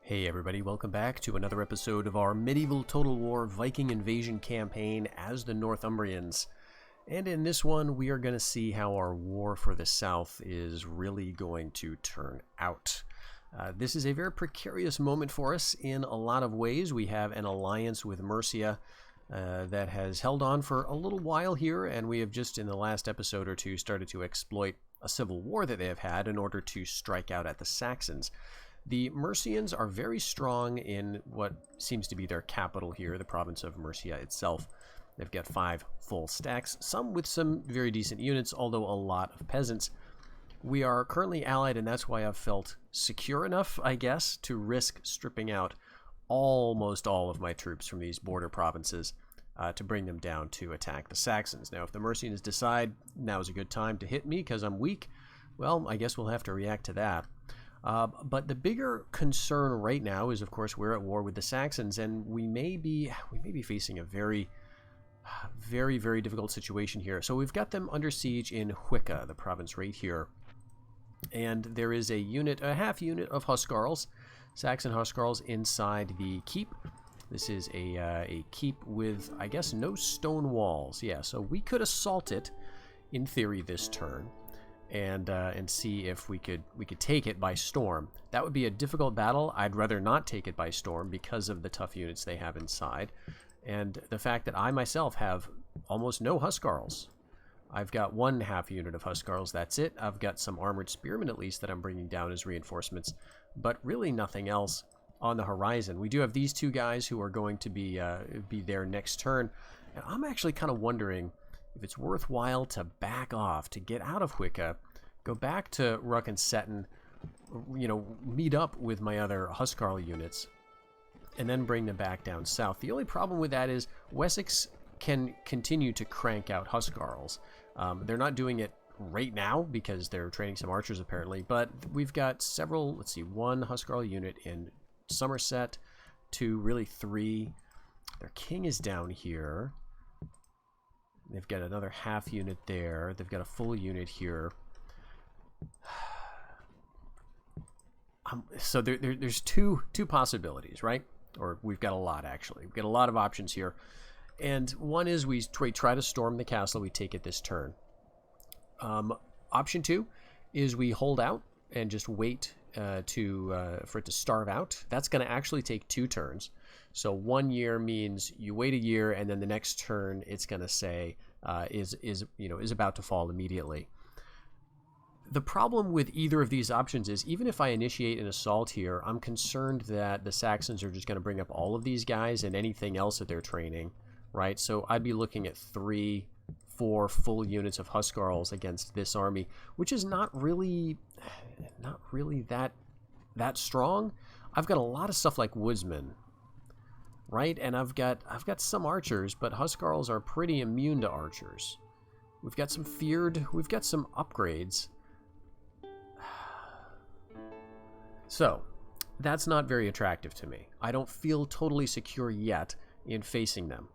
Hey everybody, welcome back to another episode of our Medieval Total War Viking Invasion campaign as the Northumbrians. And in this one, we are going to see how our war for the south is really going to turn out. This is a very precarious moment for us in a lot of ways. We have an alliance with Mercia that has held on for a little while here, and we have just in the last episode or two started to exploit a civil war that they have had in order to strike out at the Saxons. The Mercians are very strong in what seems to be their capital here, the province of Mercia itself. They've got 5 full stacks, some with some very decent units, although a lot of peasants. We are currently allied, and that's why I've felt secure enough, I guess, to risk stripping out almost all of my troops from these border provinces to bring them down to attack the Saxons. Now, if the Mercians decide now is a good time to hit me because I'm weak, well, I guess we'll have to react to that. But the bigger concern right now is, of course, we're at war with the Saxons, and we may be facing a very difficult situation here. So we've got them under siege in Huscarles, the province right here, and there is a half unit of Huscarles, Saxon Huscarles, inside the keep. This is a keep with, I guess, no stone walls. Yeah, so we could assault it in theory this turn. And see if we could take it by storm. That would be a difficult battle. I'd rather not take it by storm because of the tough units they have inside, and the fact that I myself have almost no Huscarles. I've got 1 half unit of Huscarles. That's it. I've got some armored spearmen at least that I'm bringing down as reinforcements, but really nothing else on the horizon. We do have these 2 guys who are going to be there next turn, and I'm actually kind of wondering if it's worthwhile to back off, to get out of Huscarles, go back to Rucken, meet up with my other Huscarl units, and then bring them back down south. The only problem with that is Wessex can continue to crank out Huscarls. They're not doing it right now because they're training some archers apparently, but we've got several, 1 Huscarl unit in Somerset, 2, really 3. Their king is down here. They've got another half unit there. They've got a full unit here. So there's two possibilities, right? Or we've got a lot, actually. We've got a lot of options here. And one is we try to storm the castle. We take it this turn. Option 2 is we hold out and just wait for it to starve out. That's going to actually take 2 turns. So 1 year means you wait a year, and then the next turn it's going to say is about to fall immediately. The problem with either of these options is even if I initiate an assault here, I'm concerned that the Saxons are just going to bring up all of these guys and anything else that they're training, right? So I'd be looking at 3, 4 full units of Huscarls against this army, which is not really that strong. I've got a lot of stuff like woodsmen, right? And I've got some archers, but Huscarls are pretty immune to archers. We've got some upgrades. So, that's not very attractive to me. I don't feel totally secure yet in facing them.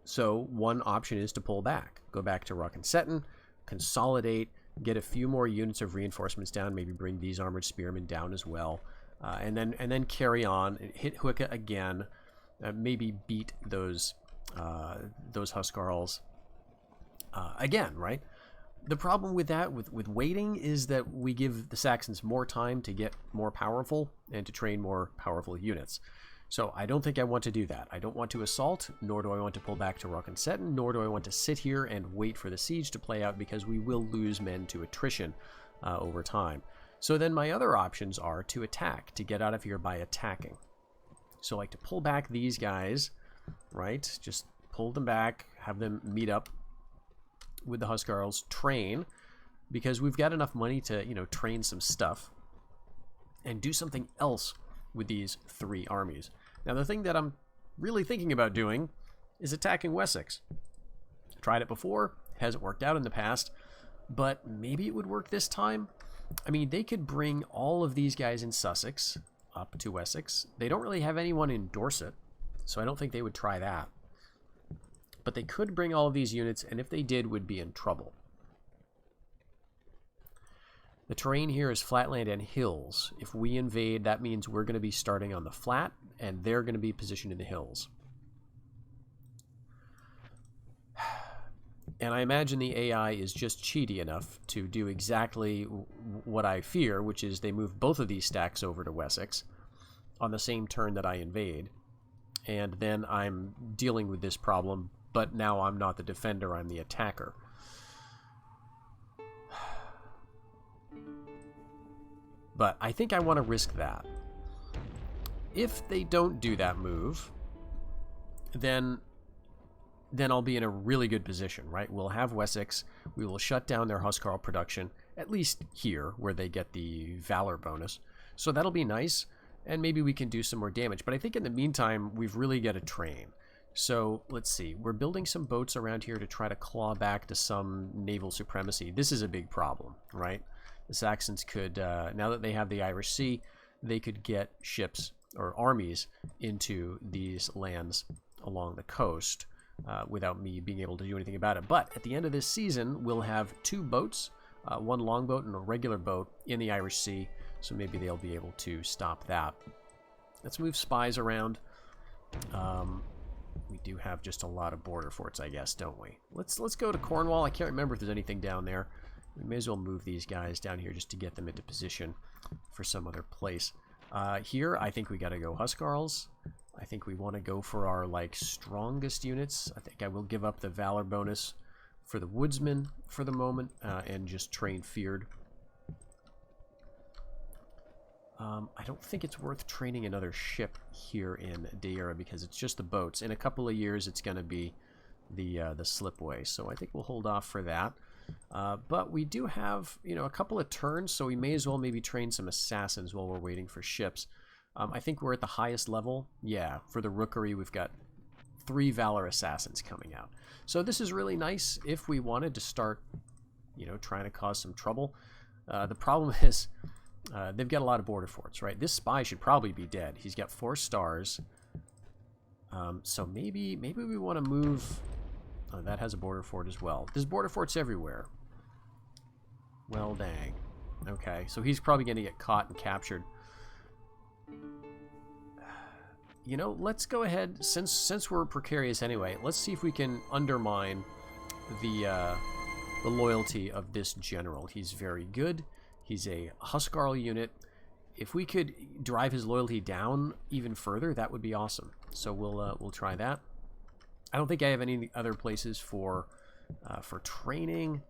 So, one option is to pull back. Go back to Rucken, consolidate, get a few more units of reinforcements down, maybe bring these armored spearmen down as well. And then carry on, hit Huscarles again, maybe beat those Huscarls again, right? The problem with that, with waiting, is that we give the Saxons more time to get more powerful and to train more powerful units. So I don't think I want to do that. I don't want to assault, nor do I want to pull back to Rucken, nor do I want to sit here and wait for the siege to play out, because we will lose men to attrition over time. So then my other options are to attack, to get out of here by attacking. So like to pull back these guys, right? Just pull them back, have them meet up with the Huscarls, train, because we've got enough money to, train some stuff, and do something else with these 3 armies. Now the thing that I'm really thinking about doing is attacking Wessex. Tried it before, hasn't worked out in the past, but maybe it would work this time. I mean, they could bring all of these guys in Sussex up to Wessex. They don't really have anyone in Dorset, so I don't think they would try that. But they could bring all of these units, and if they did, would be in trouble. The terrain here is flatland and hills. If we invade, that means we're going to be starting on the flat, and they're going to be positioned in the hills. And I imagine the AI is just cheaty enough to do exactly what I fear, which is they move both of these stacks over to Wessex on the same turn that I invade. And then I'm dealing with this problem, but now I'm not the defender, I'm the attacker. But I think I want to risk that. If they don't do that move, then I'll be in a really good position, right? We'll have Wessex. We will shut down their Huscarl production, at least here, where they get the Valor bonus. So that'll be nice, and maybe we can do some more damage. But I think in the meantime, we've really got to train. So let's see. We're building some boats around here to try to claw back to some naval supremacy. This is a big problem, right? The Saxons could, now that they have the Irish Sea, they could get ships or armies into these lands along the coast without me being able to do anything about it. But at the end of this season, we'll have 2 boats, one longboat and a regular boat in the Irish Sea, so maybe they'll be able to stop that. Let's move spies around. We do have just a lot of border forts, I guess, don't we? Let's go to Cornwall. I can't remember if there's anything down there. We may as well move these guys down here just to get them into position for some other place. Here, I think we got to go Huscarles. I think we want to go for our, like, strongest units. I think I will give up the Valor bonus for the Woodsmen for the moment and just train Feared. I don't think it's worth training another ship here in Deira because it's just the boats. In a couple of years, it's going to be the slipway. So I think we'll hold off for that. But we do have, you know, a couple of turns, so we may as well maybe train some assassins while we're waiting for ships. I think we're at the highest level. Yeah, for the Rookery, we've got 3 Valor assassins coming out. So this is really nice if we wanted to start, you know, trying to cause some trouble. The problem is they've got a lot of border forts, right? This spy should probably be dead. He's got 4 stars. So maybe we want to move... Oh, that has a border fort as well. There's border forts everywhere. Well, dang. Okay, so he's probably going to get caught and captured. You know, let's go ahead, since we're precarious anyway, let's see if we can undermine the loyalty of this general. He's very good. He's a Huscarl unit. If we could drive his loyalty down even further, that would be awesome. So we'll try that. I don't think I have any other places for training.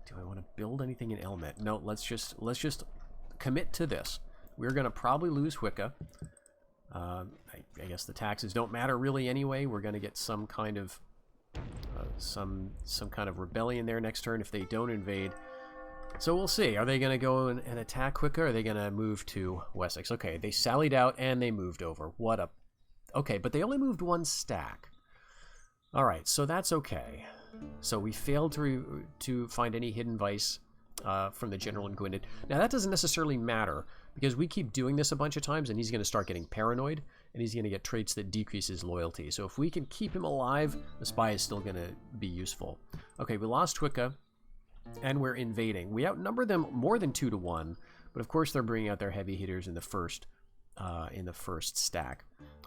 Do I want to build anything in Elmet? No, let's just commit to this. We're going to probably lose Wicca. I guess the taxes don't matter really anyway. We're going to get some kind of kind of rebellion there next turn if they don't invade. So we'll see. Are they going to go and attack Wicca, or are they going to move to Wessex? Okay, they sallied out and they moved over. What a... Okay, but they only moved 1 stack. All right, so that's okay. So we failed to find any hidden vice from the general in Gwynedd. Now, that doesn't necessarily matter, because we keep doing this a bunch of times, and he's going to start getting paranoid, and he's going to get traits that decrease his loyalty. So if we can keep him alive, the spy is still going to be useful. Okay, we lost Wicca, and we're invading. We outnumber them more than 2 to 1, but of course they're bringing out their heavy hitters in the first stack.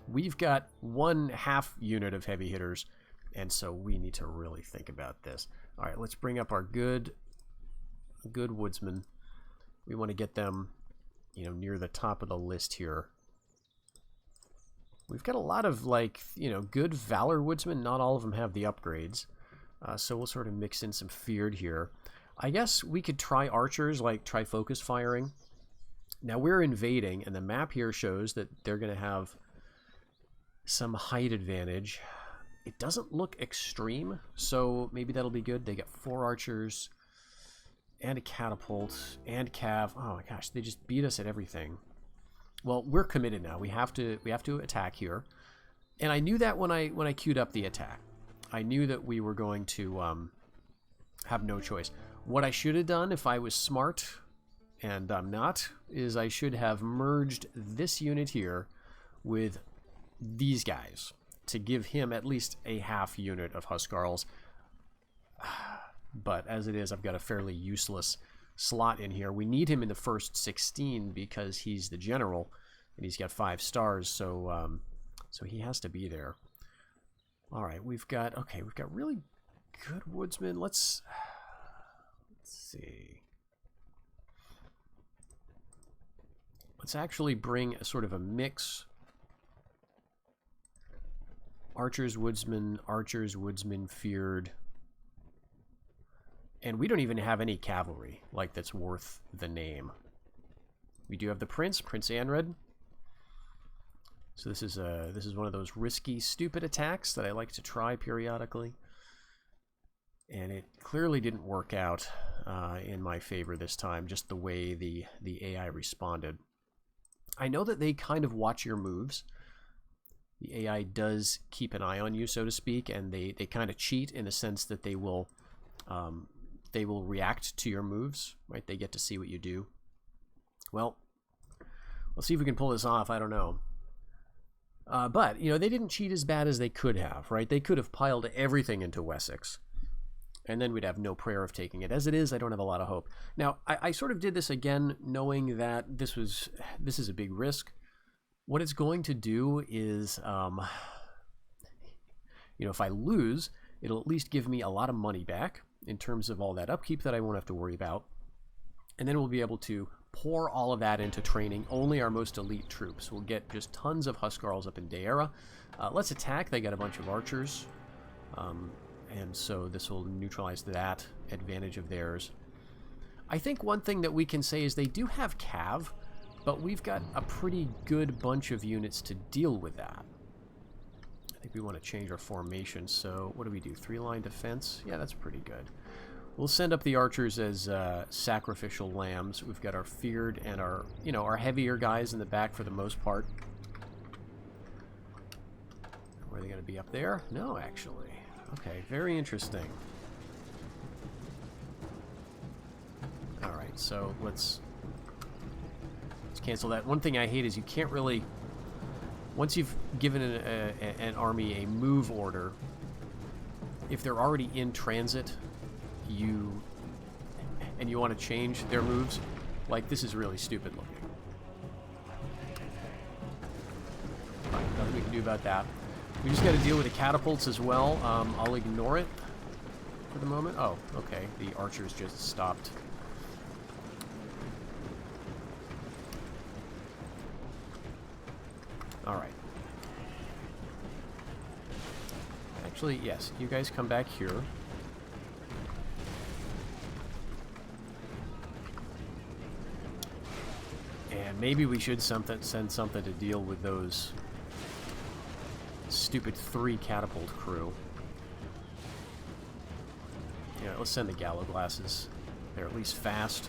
We've got 1/2 unit of heavy hitters, and so we need to really think about this. All right, let's bring up our good woodsmen. We want to get them, you know, near the top of the list here. We've got a lot of, like, you know, good Valor woodsmen. Not all of them have the upgrades, so we'll sort of mix in some Feared here. I guess we could try archers, like try focus firing. Now we're invading, and the map here shows that they're going to have some height advantage. It doesn't look extreme, so maybe that'll be good. They got 4 archers and a catapult and cav. Oh my gosh, they just beat us at everything. Well, we're committed now. We have to attack here, and I knew that when I queued up the attack. I knew that we were going to have no choice. What I should have done if I was smart, and I'm not, is I should have merged this unit here with these guys to give him at least a 1/2 unit of Huscarles. But as it is, I've got a fairly useless slot in here. We need him in the first 16 because he's the general, and he's got 5 stars, so he has to be there. All right, we've got really good woodsmen. Let's see. Let's actually bring a sort of a mix. Archers, woodsmen, feared. And we don't even have any cavalry, like, that's worth the name. We do have the Prince Anred. So this is one of those risky, stupid attacks that I like to try periodically. And it clearly didn't work out in my favor this time, just the way the AI responded. I know that they kind of watch your moves. The AI does keep an eye on you, so to speak, and they kind of cheat in the sense that they will react to your moves, right? They get to see what you do. Well, let's see if we can pull this off. I don't know. But, you know, they didn't cheat as bad as they could have, right? They could have piled everything into Wessex, and then we'd have no prayer of taking it. As it is, I don't have a lot of hope. Now, I sort of did this again knowing that this is a big risk. What it's going to do is, you know, if I lose, it'll at least give me a lot of money back in terms of all that upkeep that I won't have to worry about. And then we'll be able to pour all of that into training only our most elite troops. We'll get just tons of Huscarles up in Deira. Let's attack. They got a bunch of archers. And so this will neutralize that advantage of theirs. I think one thing that we can say is they do have cav, but we've got a pretty good bunch of units to deal with that. I think we want to change our formation. So what do we do? 3-line defense? Yeah, that's pretty good. We'll send up the archers as sacrificial lambs. We've got our feared and our, you know, our heavier guys in the back for the most part. Were they going to be up there? No, actually. Okay, very interesting. Alright, so let's cancel that. One thing I hate is you can't really... Once you've given an army a move order, if they're already in transit, and you want to change their moves, like, this is really stupid looking. Right, nothing we can do about that. We just got to deal with the catapults as well. I'll ignore it for the moment. Oh, okay. The archers just stopped. Alright. Actually, yes. You guys come back here. And maybe we should send something to deal with those stupid 3 catapult crew. Yeah, let's send the gallow glasses. They're at least fast.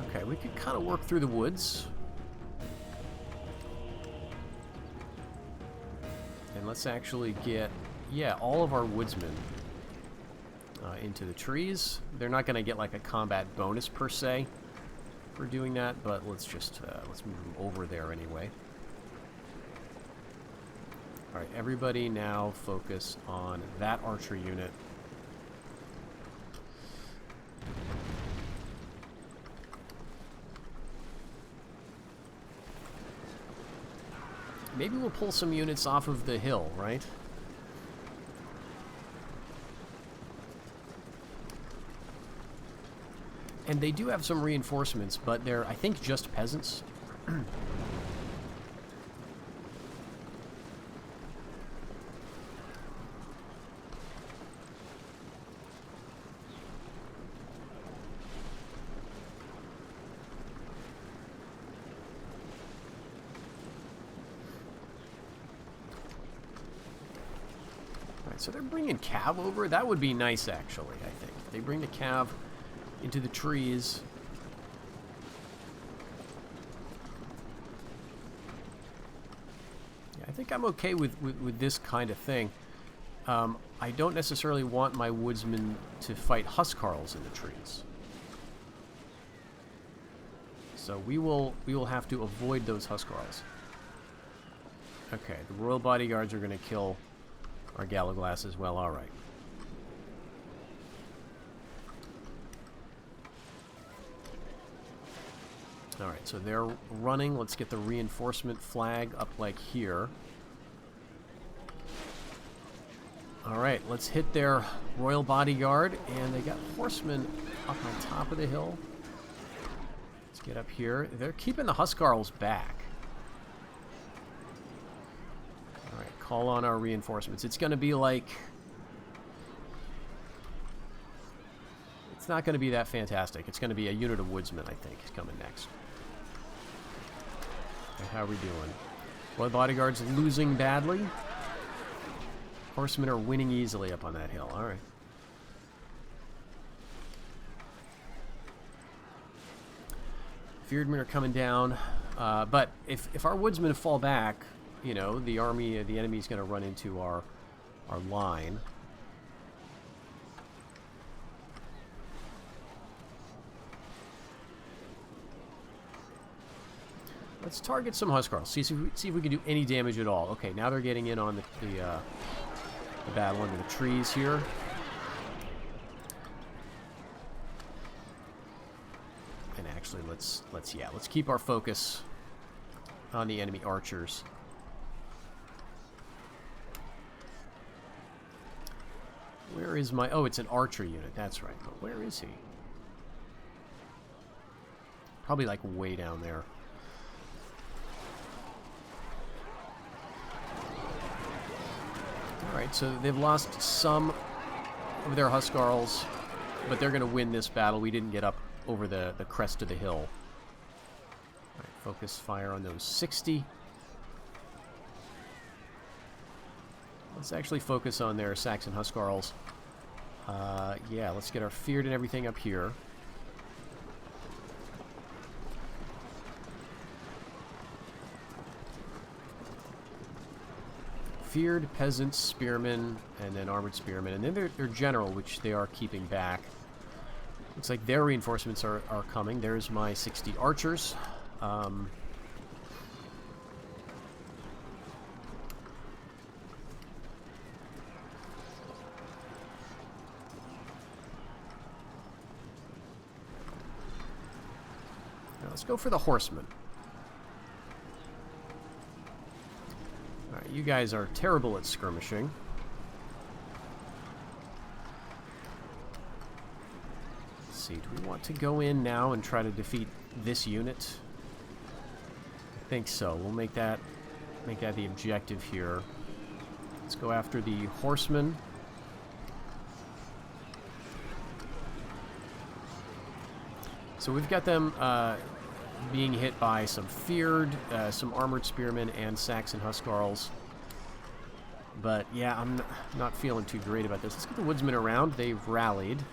Okay, we could kind of work through the woods. And let's actually get, yeah, all of our woodsmen into the trees. They're not going to get like a combat bonus per se for doing that, but let's just let's move them over there anyway. All right, everybody now focus on that archer unit. Maybe we'll pull some units off of the hill, right? And they do have some reinforcements, but they're, I think, just peasants. So they're bringing cav over. That would be nice, actually, I think. They bring the cav into the trees. Yeah, I think I'm okay with this kind of thing. I don't necessarily want my woodsmen to fight Huscarles in the trees. So we will have to avoid those Huscarles. Okay, the Royal Bodyguards are going to kill our Gallowglass as well. All right. All right, so they're running. Let's get the reinforcement flag up like here. All right, let's hit their Royal Bodyguard, and they got horsemen up on top of the hill. Let's get up here. They're keeping the Huscarles back. All right, call on our reinforcements. It's going to be like... It's not going to be that fantastic. It's going to be a unit of woodsmen, I think, is coming next. Okay, how are we doing? Royal Bodyguard's losing badly. Horsemen are winning easily up on that hill. All right. Fearedmen are coming down. But if our woodsmen fall back, you know, the enemy's going to run into our line. Let's target some Huscarles. See if we can do any damage at all. Okay, now they're getting in on the battle under the trees here. And actually, let's keep our focus on the enemy archers. Where is my... Oh, it's an archer unit. That's right. But where is he? Probably like way down there. Alright, so they've lost some of their Huscarles, but they're going to win this battle. We didn't get up over the crest of the hill. Alright, focus fire on those 60. Let's actually focus on their Saxon Huscarles. Yeah, let's get our feared and everything up here. Feared, peasants, spearmen, and then armored spearmen. And then their general, which they are keeping back. Looks like their reinforcements are coming. There's my 60 archers. Now let's go for the horsemen. Alright, you guys are terrible at skirmishing. Let's see, do we want to go in now and try to defeat this unit? I think so. We'll make that the objective here. Let's go after the horsemen. So we've got them being hit by some feared, some armored spearmen, and Saxon Huscarles. But yeah, I'm not feeling too great about this. Let's get the woodsmen around. They've rallied.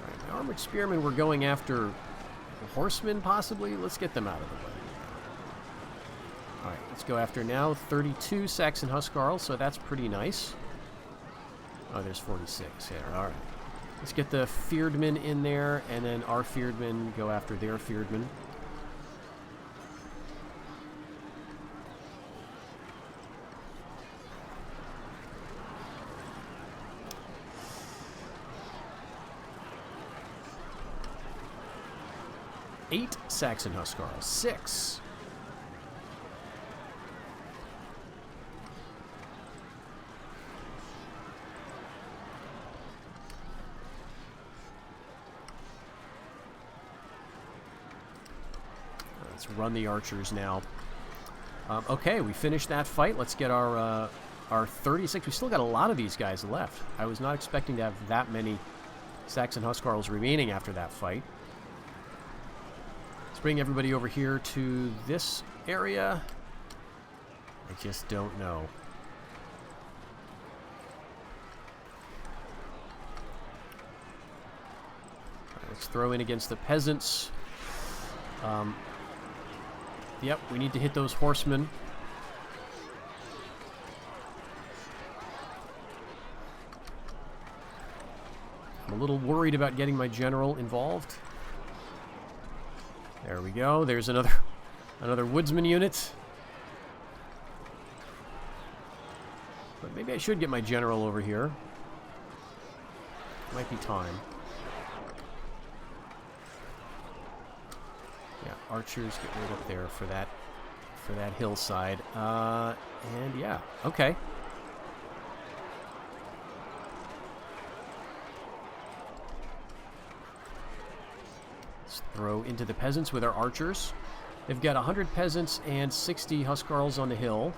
Alright, the armored spearmen were going after the horsemen, possibly. Let's get them out of the way. Alright, let's go after now 32 Saxon Huscarles, so that's pretty nice. Oh, there's 46 here. Alright. Let's get the fearedmen in there, and then our fearedmen go after their fearedmen. Eight Saxon Huscarles. 6. Let's run the archers now. Okay, we finished that fight. Let's get our 36. We still got a lot of these guys left. I was not expecting to have that many Saxon Huscarles remaining after that fight. Let's bring everybody over here to this area. I just don't know. Let's throw in against the peasants. Yep, we need to hit those horsemen. I'm a little worried about getting my general involved. There we go. There's another woodsman unit. But maybe I should get my general over here. Might be time. Yeah, archers get right up there for that hillside. And yeah, okay. Let's throw into the peasants with our archers. They've got 100 peasants and 60 Huscarles on the hill.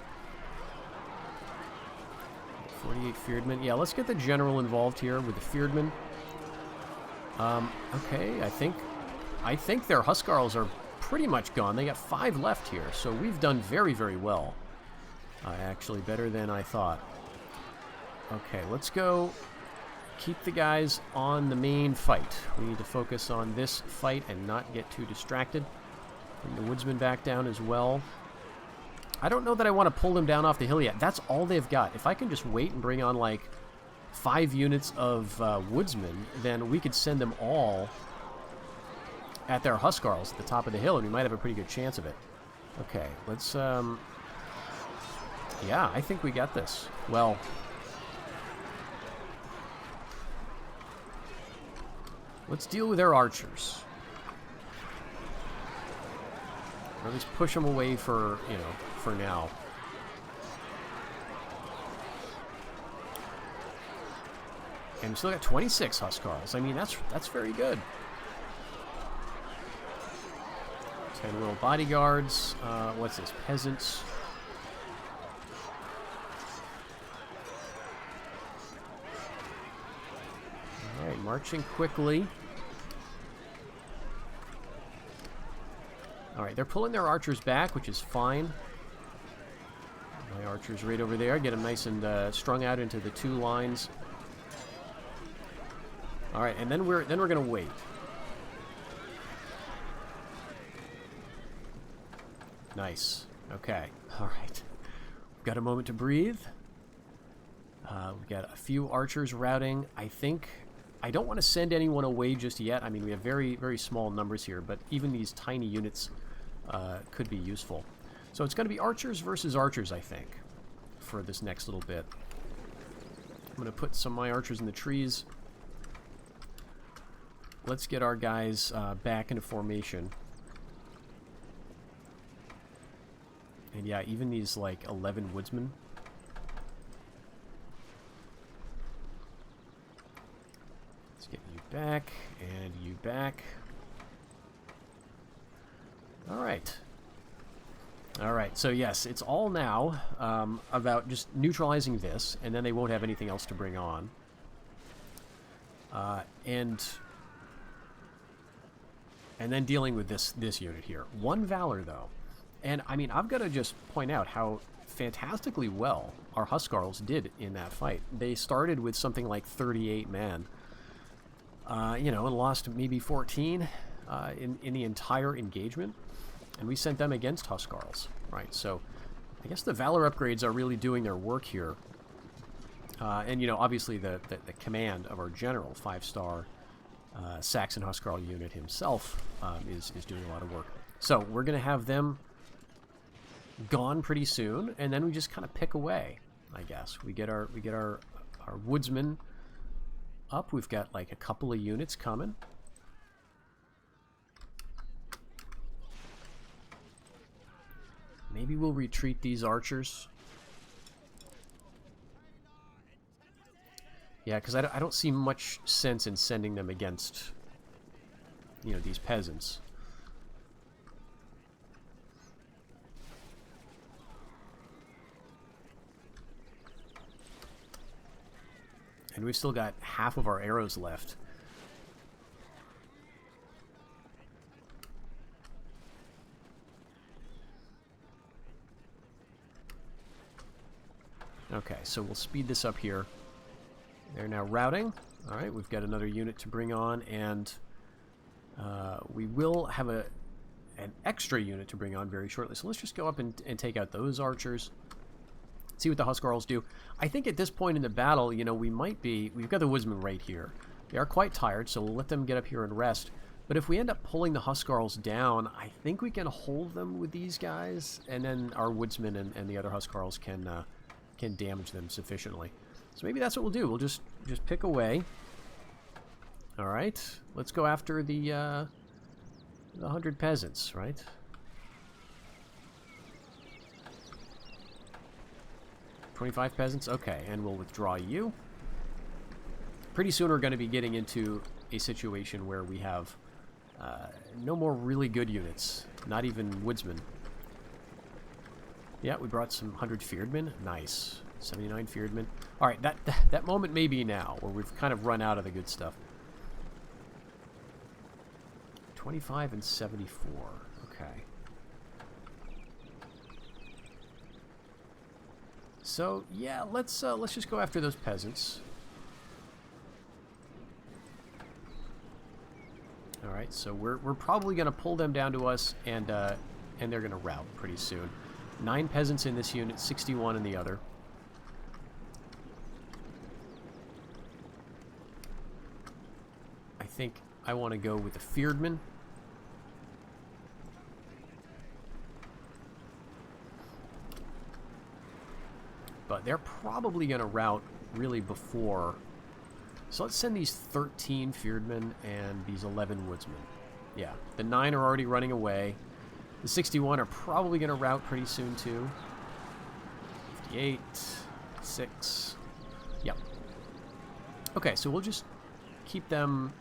48 Feardmen. Yeah, let's get the general involved here with the Feardmen. Okay, I think their Huscarles are pretty much gone. They got 5 left here, so we've done very, very well. Actually, better than I thought. Okay, let's go keep the guys on the main fight. We need to focus on this fight and not get too distracted. Bring the woodsmen back down as well. I don't know that I want to pull them down off the hill yet. That's all they've got. If I can just wait and bring on, like, 5 units of woodsmen, then we could send them all at their Huscarles at the top of the hill, and we might have a pretty good chance of it. Okay, let's, yeah, I think we got this. Well, let's deal with their archers. Or at least push them away for, you know, for now. And we still got 26 Huscarles. I mean, that's very good. 10 little bodyguards. What's this? Peasants. Alright, marching quickly. Alright, they're pulling their archers back, which is fine. My archers right over there. Get them nice and strung out into the 2 lines. Alright, and then we're gonna wait. Nice. Okay. Alright. We've got a moment to breathe. We've got a few archers routing. I don't want to send anyone away just yet. I mean, we have very, very small numbers here, but even these tiny units could be useful. So it's going to be archers versus archers, I think, for this next little bit. I'm going to put some of my archers in the trees. Let's get our guys back into formation. And yeah, even these, like, 11 woodsmen. Let's get you back, and you back. Alright. Alright, so yes, it's all now about just neutralizing this, and then they won't have anything else to bring on. And then dealing with this unit here. 1 Valor, though. And, I mean, I've got to just point out how fantastically well our Huscarles did in that fight. They started with something like 38 men, you know, and lost maybe 14 in the entire engagement. And we sent them against Huscarles, right? So I guess the Valor upgrades are really doing their work here. And, you know, obviously the command of our general, 5-star Saxon Huscarl unit himself is doing a lot of work. So we're going to have them gone pretty soon, and then we just kind of pick away, I guess. We get our woodsmen up. We've got like a couple of units coming. Maybe we'll retreat these archers. Yeah, because I don't see much sense in sending them against, you know, these peasants. And we've still got half of our arrows left. Okay, so we'll speed this up here. They're now routing. Alright, we've got another unit to bring on, and We will have an extra unit to bring on very shortly. So let's just go up and take out those archers. See what the Huscarles do. I think at this point in the battle, you know, we've got the woodsmen right here. They are quite tired, so we'll let them get up here and rest. But if we end up pulling the Huscarles down, I think we can hold them with these guys, and then our woodsmen and the other Huscarles can damage them sufficiently. So maybe that's what we'll do. We'll just pick away. All right, let's go after the 100 peasants, right? $25 peasants? Okay, and we'll withdraw you. Pretty soon we're going to be getting into a situation where we have no more really good units. Not even woodsmen. Yeah, we brought some 100 fearedmen. Nice. 79 fearedmen. Alright, that moment may be now, where we've kind of run out of the good stuff. 25 and 74. Okay. So, yeah, let's just go after those peasants. Alright, so we're probably going to pull them down to us, and they're going to rout pretty soon. 9 peasants in this unit, 61 in the other. I think I want to go with the fearedmen. But they're probably going to rout really before. So let's send these 13 fearedmen and these 11 woodsmen. Yeah, the 9 are already running away. The 61 are probably going to rout pretty soon too. 58, 6. Yep. Okay, so we'll just keep them.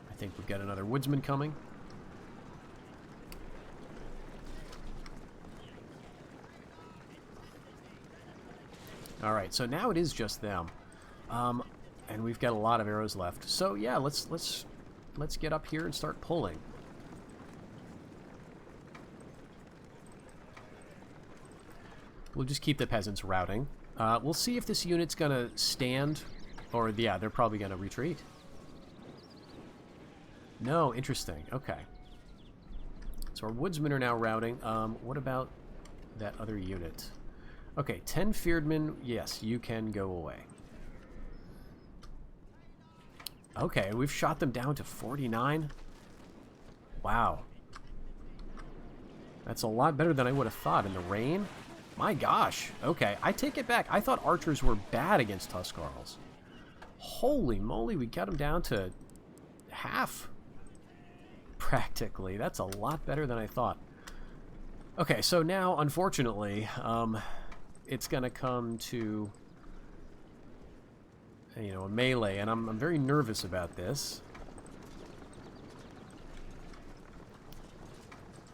I think we've got another woodsman coming. Alright, so now it is just them. And we've got a lot of arrows left. So yeah, let's get up here and start pulling. We'll just keep the peasants routing. We'll see if this unit's gonna stand, or yeah, they're probably gonna retreat. No, interesting. Okay. So our woodsmen are now routing. What about that other unit? Okay, 10 fearedmen. Yes, you can go away. Okay, we've shot them down to 49. Wow. That's a lot better than I would have thought in the rain. My gosh. Okay, I take it back. I thought archers were bad against Huscarles. Holy moly, we got them down to half. Practically. That's a lot better than I thought. Okay, so now, unfortunately, it's going to come to, you know, a melee, and I'm very nervous about this.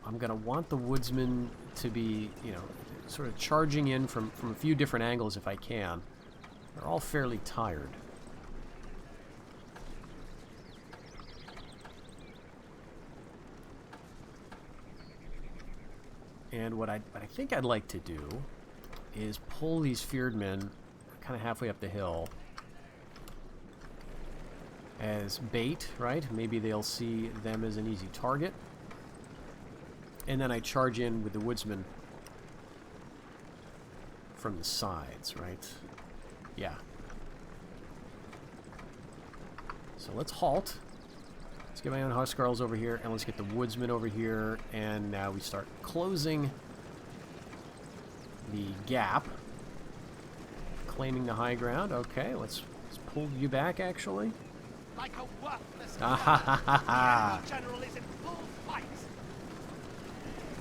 I'm going to want the woodsman to be, you know, sort of charging in from a few different angles if I can. They're all fairly tired. And what I think I'd like to do is pull these fearedmen kind of halfway up the hill as bait, right? Maybe they'll see them as an easy target. And then I charge in with the woodsmen from the sides, right? Yeah. So let's halt. Let's get my own Huscarles over here, and let's get the woodsmen over here, and now we start closing the gap. Claiming the high ground. Okay, let's pull you back, actually. Like a worthless general is in full fight.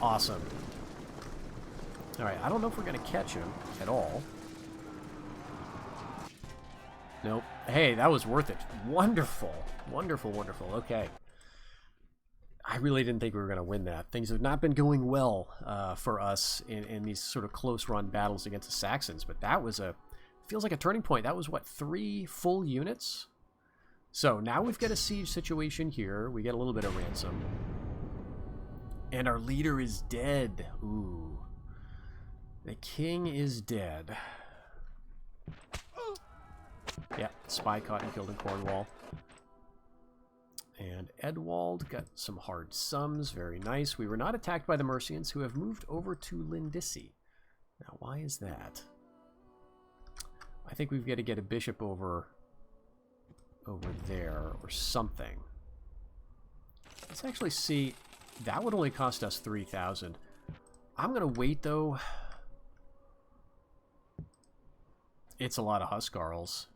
Awesome. Alright, I don't know if we're going to catch him at all. Nope. Hey, that was worth it. Wonderful. Wonderful, wonderful. Okay. I really didn't think we were going to win that. Things have not been going well for us in these sort of close-run battles against the Saxons, but that was feels like a turning point. That was, what, 3 full units? So now we've got a siege situation here. We get a little bit of ransom. And our leader is dead. Ooh. The king is dead. Yeah, spy caught and killed in Cornwall. And Edwald got some hard sums. Very nice. We were not attacked by the Mercians, who have moved over to Lindisi. Now, why is that? I think we've got to get a bishop over there or something. Let's actually see. That would only cost us 3,000. I'm going to wait, though. It's a lot of Huscarles.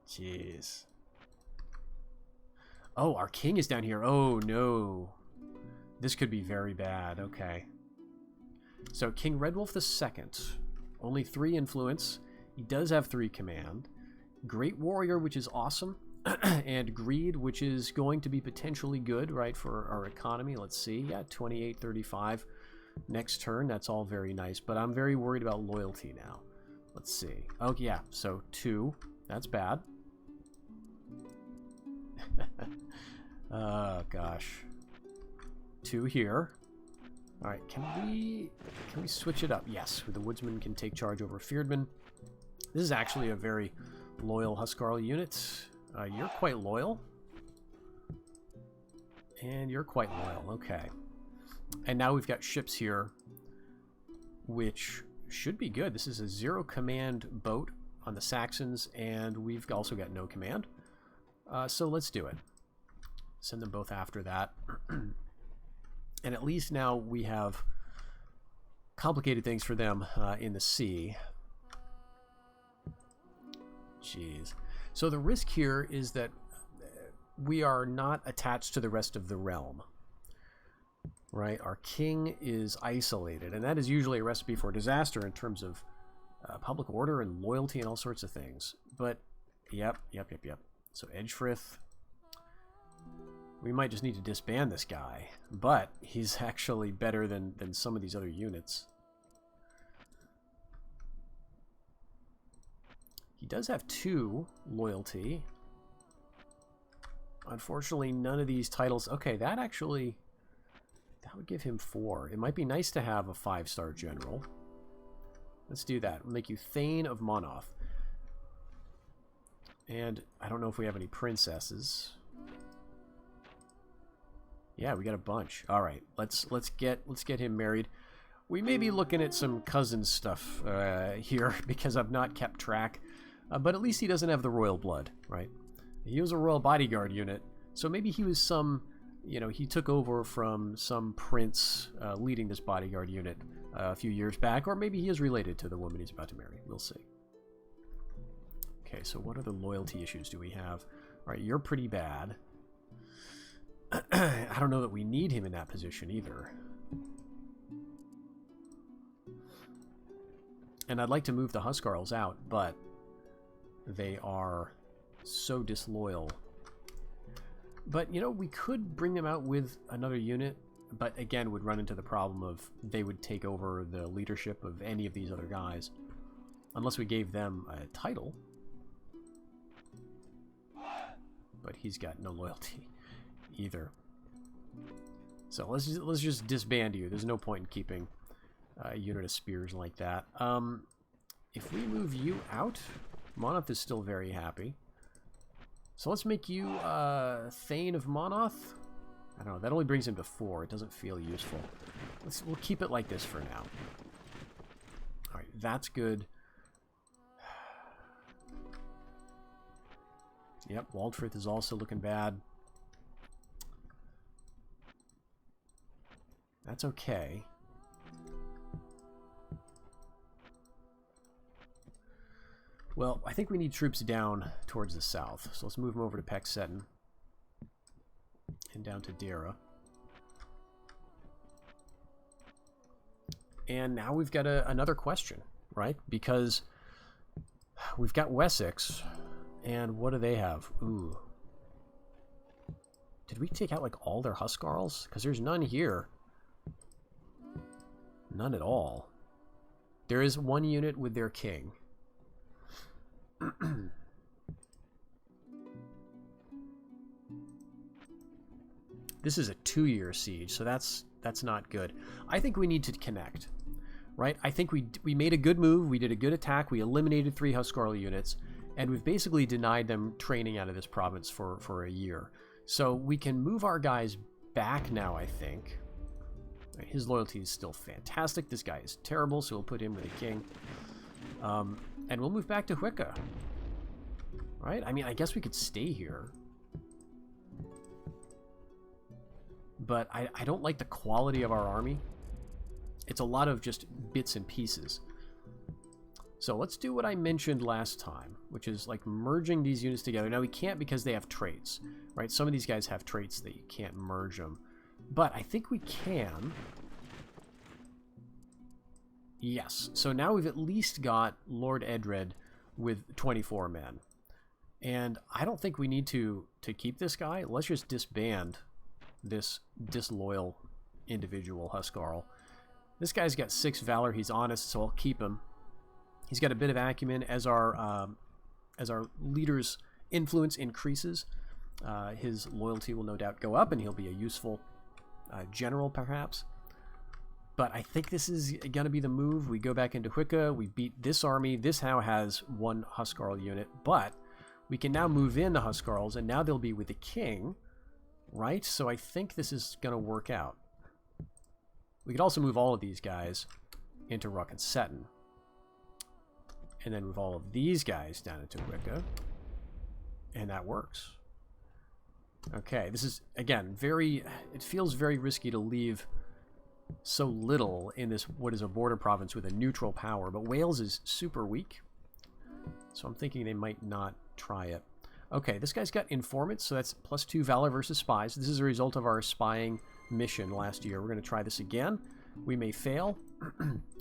Jeez. Oh, our king is down here. Oh, no. This could be very bad. Okay. So, King Redwolf II. Only 3 influence. He does have 3 command. Great Warrior, which is awesome. And Greed, which is going to be potentially good, right, for our economy. Let's see. Yeah, 2835 next turn. That's all very nice. But I'm very worried about loyalty now. Let's see. Oh, yeah. So, 2. That's bad. Oh, gosh. 2 here. All right, can we switch it up? Yes, the Woodsman can take charge over Feardman. This is actually a very loyal Huscarl unit. You're quite loyal. And you're quite loyal, okay. And now we've got ships here, which should be good. This is a 0 command boat on the Saxons, and we've also got no command. So let's do it. Send them both after that. And at least now we have complicated things for them in the sea. Jeez. So the risk here is that we are not attached to the rest of the realm. Right? Our king is isolated, and that is usually a recipe for disaster in terms of public order and loyalty and all sorts of things. But, yep. So Edgefrith, we might just need to disband this guy, but he's actually better than some of these other units. He does have 2 loyalty. Unfortunately, none of these titles... Okay, that would give him 4. It might be nice to have a 5-star general. Let's do that. We'll make you Thane of Monoth. And I don't know if we have any princesses. Yeah, we got a bunch. All right, let's get him married. We may be looking at some cousin stuff here because I've not kept track. But at least he doesn't have the royal blood, right? He was a royal bodyguard unit, so maybe he was some, you know, he took over from some prince leading this bodyguard unit a few years back, or maybe he is related to the woman he's about to marry. We'll see. Okay, so what other loyalty issues do we have? All right, you're pretty bad. I don't know that we need him in that position either. And I'd like to move the Huscarles out, but they are so disloyal. But, you know, we could bring them out with another unit, but again would run into the problem of they would take over the leadership of any of these other guys. Unless we gave them a title. But he's got no loyalty either. So let's just disband you. There's no point in keeping a unit of spears like that. If we move you out, Monoth is still very happy. So let's make you Thane of Monoth. I don't know, that only brings him to 4. It doesn't feel useful. We'll keep it like this for now. Alright, that's good. Yep, Waldfrith is also looking bad. That's okay. Well, I think we need troops down towards the south. So let's move them over to Pexetten. And down to Dara. And now we've got another question, right? Because we've got Wessex, and what do they have? Ooh. Did we take out, like, all their Huscarles? Because there's none here. None at all. There is one unit with their king. This is a 2-year siege, so that's not good. I think we need to connect. right? I think we made a good move. We did a good attack. We eliminated 3 Huscarl units, and we've basically denied them training out of this province for a year. So we can move our guys back now, I think. His loyalty is still fantastic. This guy is terrible, so we'll put him with a king. And we'll move back to Hwicca. Right? I mean, I guess we could stay here. But I don't like the quality of our army. It's a lot of just bits and pieces. So let's do what I mentioned last time, which is like merging these units together. Now we can't because they have traits, right? Some of these guys have traits that you can't merge them. But I think we can. Yes. So now we've at least got Lord Edred with 24 men. And I don't think we need to keep this guy. Let's just disband this disloyal individual, Huscarl. This guy's got 6 valor. He's honest, so I'll keep him. He's got a bit of acumen. As our leader's influence increases, his loyalty will no doubt go up, and he'll be a useful general, perhaps. But I think this is going to be the move. We go back into Hwicca. We beat this army. This now has 1 Huscarl unit, but we can now move in the Huscarls, and now they'll be with the king, right? So I think this is going to work out. We could also move all of these guys into Ruck and Seton. And then move all of these guys down into Hwicca. And that works. Okay, this is, again, it feels very risky to leave so little in this, what is a border province with a neutral power. But Wales is super weak. So I'm thinking they might not try it. Okay, this guy's got informants, so that's +2 valor versus spies. This is a result of our spying mission last year. We're going to try this again. We may fail,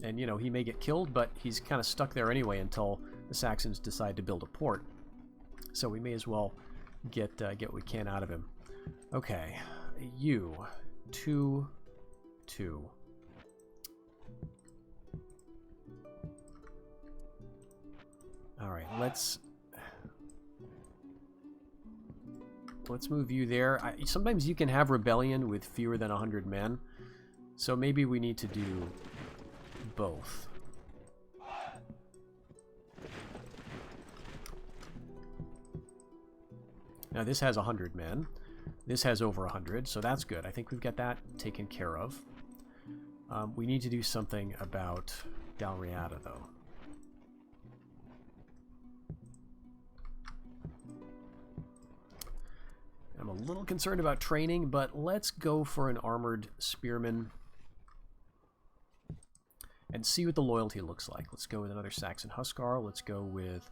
and, you know, he may get killed, but he's kind of stuck there anyway until the Saxons decide to build a port. So we may as well get what we can out of him. Okay, you, 2, 2. All right, let's move you there. Sometimes you can have rebellion with fewer than 100 men, so maybe we need to do both. Now this has 100 men. This has over 100, so that's good. I think we've got that taken care of. We need to do something about Dalriada, though. I'm a little concerned about training, but let's go for an armored spearman and see what the loyalty looks like. Let's go with another Saxon Huscarl. Let's go with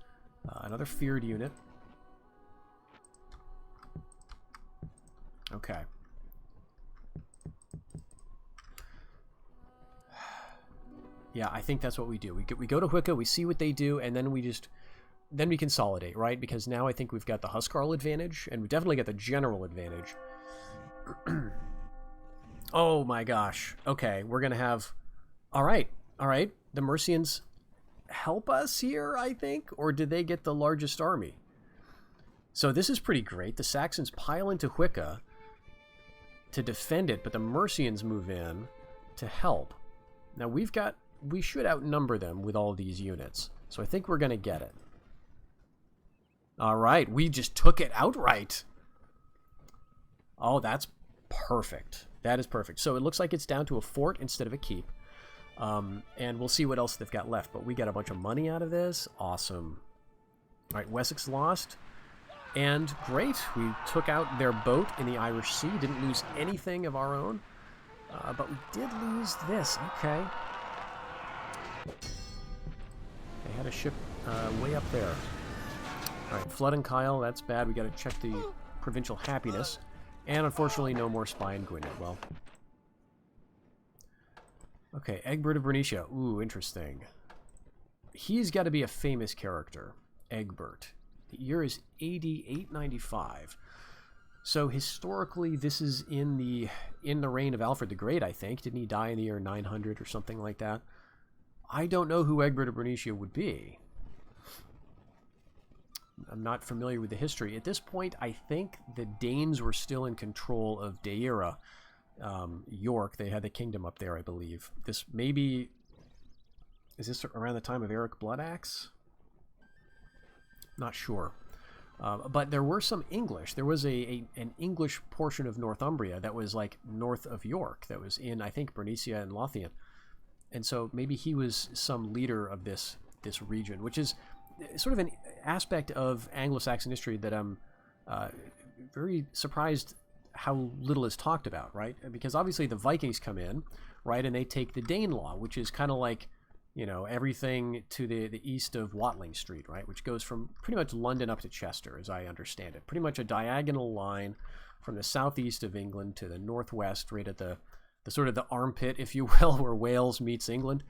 another feared unit. Okay. Yeah, I think that's what we do. We go to Hwicca, we see what they do, and then we consolidate, right? Because now I think we've got the Huscarl advantage, and we definitely got the general advantage. Oh my gosh. Okay, we're going to have... All right. The Mercians help us here, I think? Or did they get the largest army? So this is pretty great. The Saxons pile into Hwicca to defend it, but the Mercians move in to help. Now we should outnumber them with all these units. So I think we're going to get it. All right, we just took it outright. Oh, that's perfect. That is perfect. So it looks like it's down to a fort instead of a keep. And we'll see what else they've got left. But we got a bunch of money out of this. Awesome. All right, Wessex lost. And great, we took out their boat in the Irish Sea. Didn't lose anything of our own. But we did lose this. Okay. They had a ship way up there. All right, Flood and Kyle, that's bad. We got to check the provincial happiness. And unfortunately, no more spy in Gwynedd. Well. Okay, Egbert of Bernicia. Ooh, interesting. He's got to be a famous character. Egbert. The year is AD 895. So historically, this is in the reign of Alfred the Great, I think. Didn't he die in the year 900 or something like that? I don't know who Egbert of Bernicia would be. I'm not familiar with the history. At this point, I think the Danes were still in control of Deira, York. They had the kingdom up there, I believe. This maybe Is this around the time of Eric Bloodaxe? Not sure. But there were some English. There was an English portion of Northumbria that was like north of York, that was in, I think, Bernicia and Lothian. And so maybe he was some leader of this region, which is sort of an aspect of Anglo-Saxon history that I'm very surprised how little is talked about, right? Because obviously the Vikings come in, right, and they take the Danelaw, which is kind of like, you know, everything to the east of Watling Street, right, which goes from pretty much London up to Chester, as I understand it. Pretty much a diagonal line from the southeast of England to the northwest, right at the sort of the armpit, if you will, where Wales meets England.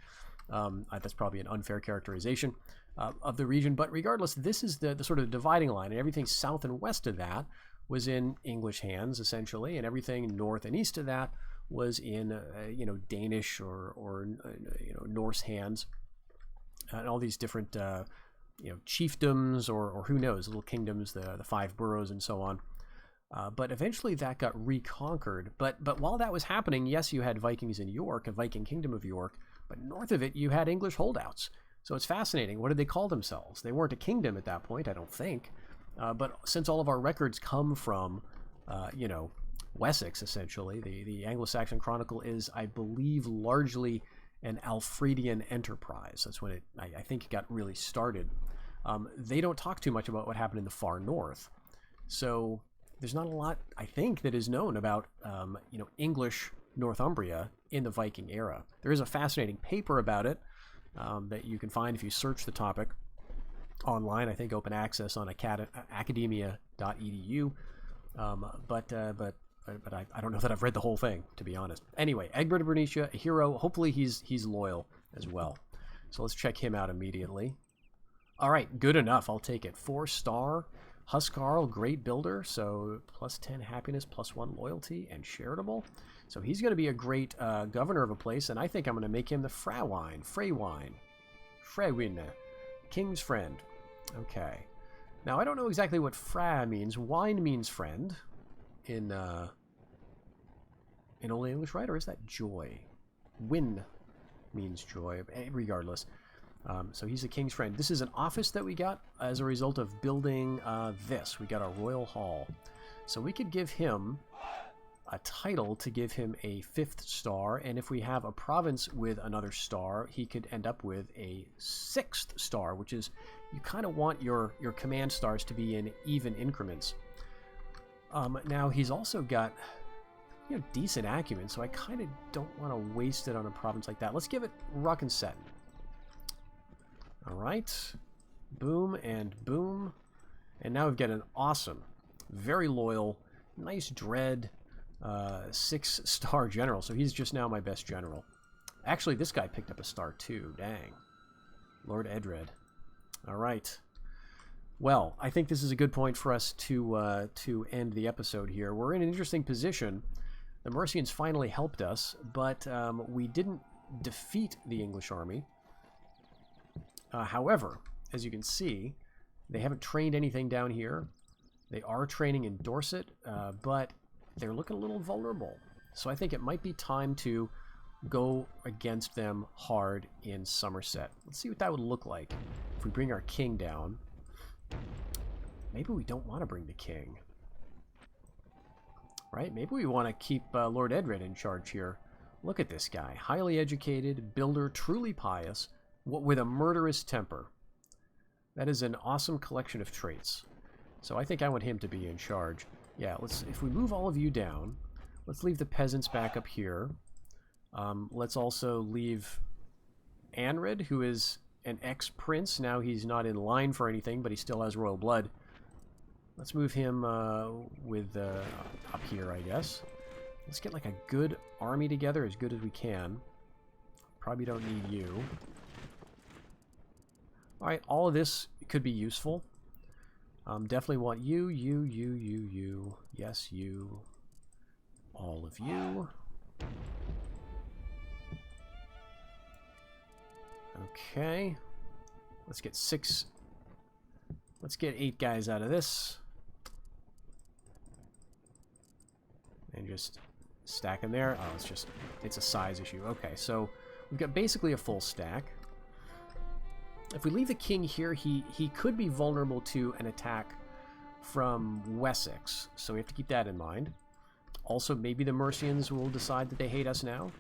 That's probably an unfair characterization of the region. But regardless, this is the sort of dividing line, and everything south and west of that was in English hands, essentially, and everything north and east of that was in, you know, Danish or you know, Norse hands, and all these different, you know, chiefdoms or who knows, little kingdoms, the five boroughs and so on. But eventually that got reconquered. But while that was happening, yes, you had Vikings in York, a Viking kingdom of York, but north of it you had English holdouts. So it's fascinating. What did they call themselves? They weren't a kingdom at that point, I don't think. But since all of our records come from, you know, Wessex, essentially, the Anglo-Saxon Chronicle is, I believe, largely an Alfredian enterprise. That's when I think it got really started. They don't talk too much about what happened in the far north. So there's not a lot, I think, that is known about, you know, English Northumbria in the Viking era. There is a fascinating paper about it that you can find if you search the topic online. I think open access on academia.edu. But I don't know that I've read the whole thing, to be honest. Anyway, Egbert of Bernicia, a hero. Hopefully he's loyal as well. So let's check him out immediately. All right, good enough. I'll take it. 4-star. Huscarles, great builder. So plus 10 happiness, plus 1 loyalty, and charitable. So he's going to be a great governor of a place, and I think I'm going to make him the Frewine. King's friend. Okay. Now, I don't know exactly what Fra means. Wine means friend in Old English, right? Or is that joy? Win means joy. Regardless. So he's a king's friend. This is an office that we got as a result of building this. We got a royal hall. So we could give him a title to give him a 5th star, and if we have a province with another star, he could end up with a 6th star, which is, you kind of want your command stars to be in even increments. Now he's also got, you know, decent acumen, so I kind of don't want to waste it on a province like that. Let's give it Ruck and Set. All right, boom and boom, and now we've got an awesome, very loyal, nice dread 6-star general. So he's just now my best general. Actually, this guy picked up a star too. Dang, Lord Edred. All right. Well, I think this is a good point for us to end the episode here. We're in an interesting position. The Mercians finally helped us, but we didn't defeat the English army. However, as you can see, they haven't trained anything down here. They are training in Dorset, but they're looking a little vulnerable. So I think it might be time to go against them hard in Somerset. Let's see what that would look like if we bring our king down. Maybe we don't want to bring the king. Right? Maybe we want to keep Lord Edred in charge here. Look at this guy. Highly educated, builder, truly pious, with a murderous temper. That is an awesome collection of traits. So I think I want him to be in charge. Yeah, if we move all of you down, let's leave the peasants back up here. Let's also leave Anred, who is an ex-prince. Now he's not in line for anything, but he still has royal blood. Let's move him with up here, I guess. Let's get like a good army together, as good as we can. Probably don't need you. All right, all of this could be useful. Definitely want you. Yes, you. All of you. Okay. Let's get 6. Let's get 8 guys out of this. And just stack them there. Oh, it's a size issue. Okay, so we've got basically a full stack. if we leave the king here, he could be vulnerable to an attack from Wessex, so we have to keep that in mind. Also, maybe the Mercians will decide that they hate us now.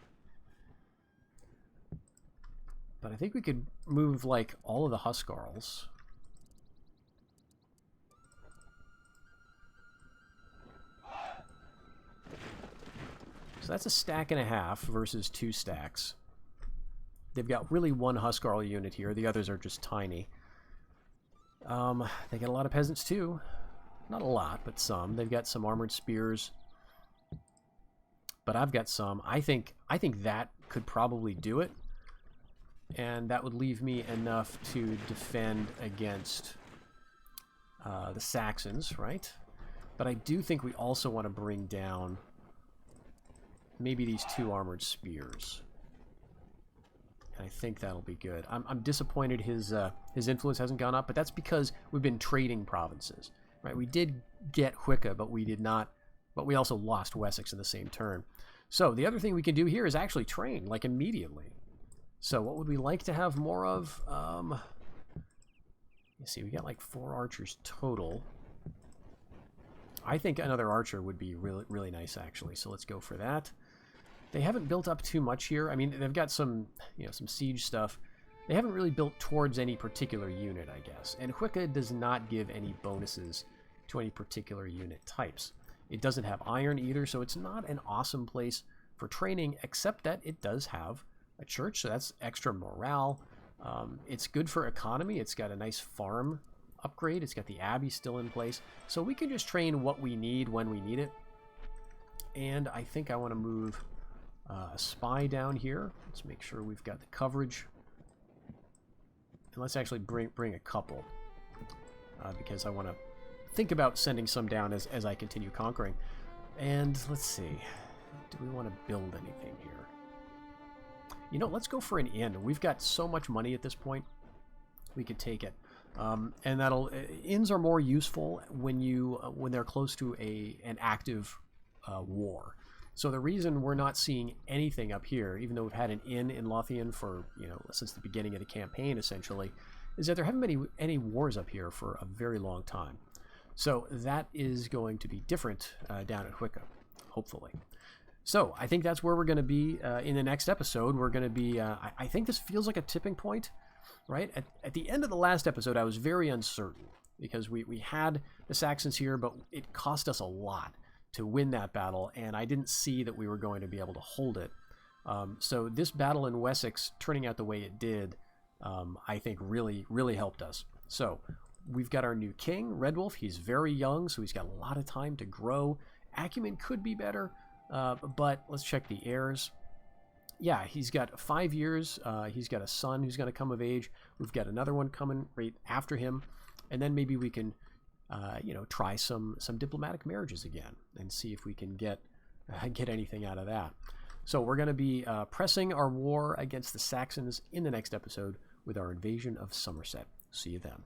But I think we could move, like, all of the Huscarles. So that's a stack and a half versus 2 stacks. They've got really 1 Huscarl unit here. The others are just tiny. They got a lot of peasants too. Not a lot, but some. They've got some armored spears. But I've got some. I think that could probably do it. And that would leave me enough to defend against the Saxons, right? But I do think we also want to bring down maybe these 2 armored spears. And I think that'll be good. I'm disappointed his influence hasn't gone up, but that's because we've been trading provinces, right? We did get Hwicca, but we did not. But we also lost Wessex in the same turn. So the other thing we can do here is actually train, like, immediately. So what would we like to have more of? You see, we got like 4 archers total. I think another archer would be really, really nice, actually. So let's go for that. They haven't built up too much here. I mean, they've got some, some siege stuff. They haven't really built towards any particular unit, I guess. And Hwicca does not give any bonuses to any particular unit types. It doesn't have iron either, so it's not an awesome place for training, except that it does have a church, so that's extra morale. It's good for economy. It's got a nice farm upgrade. It's got the abbey still in place. So we can just train what we need when we need it. And I think I want to move a spy down here. Let's make sure we've got the coverage. And let's actually bring a couple. Because I want to think about sending some down as I continue conquering. And let's see. Do we want to build anything here? Let's go for an inn. We've got so much money at this point. We could take it. And inns are more useful when they're close to an active war. So the reason we're not seeing anything up here, even though we've had an inn in Lothian for, since the beginning of the campaign, essentially, is that there haven't been any wars up here for a very long time. So that is going to be different down at Hwicca, hopefully. So I think that's where we're going to be in the next episode. We're going to be, I think this feels like a tipping point, right? At the end of the last episode, I was very uncertain because we had the Saxons here, but it cost us a lot to win that battle, and I didn't see that we were going to be able to hold it. So this battle in Wessex turning out the way it did, I think really, really helped us. So we've got our new king, Redwolf. He's very young, so he's got a lot of time to grow. Acumen could be better. But let's check the heirs. Yeah, he's got 5 years. He's got a son who's going to come of age. We've got another one coming right after him. And then maybe we can, try some diplomatic marriages again and see if we can get anything out of that. So we're going to be pressing our war against the Saxons in the next episode with our invasion of Somerset. See you then.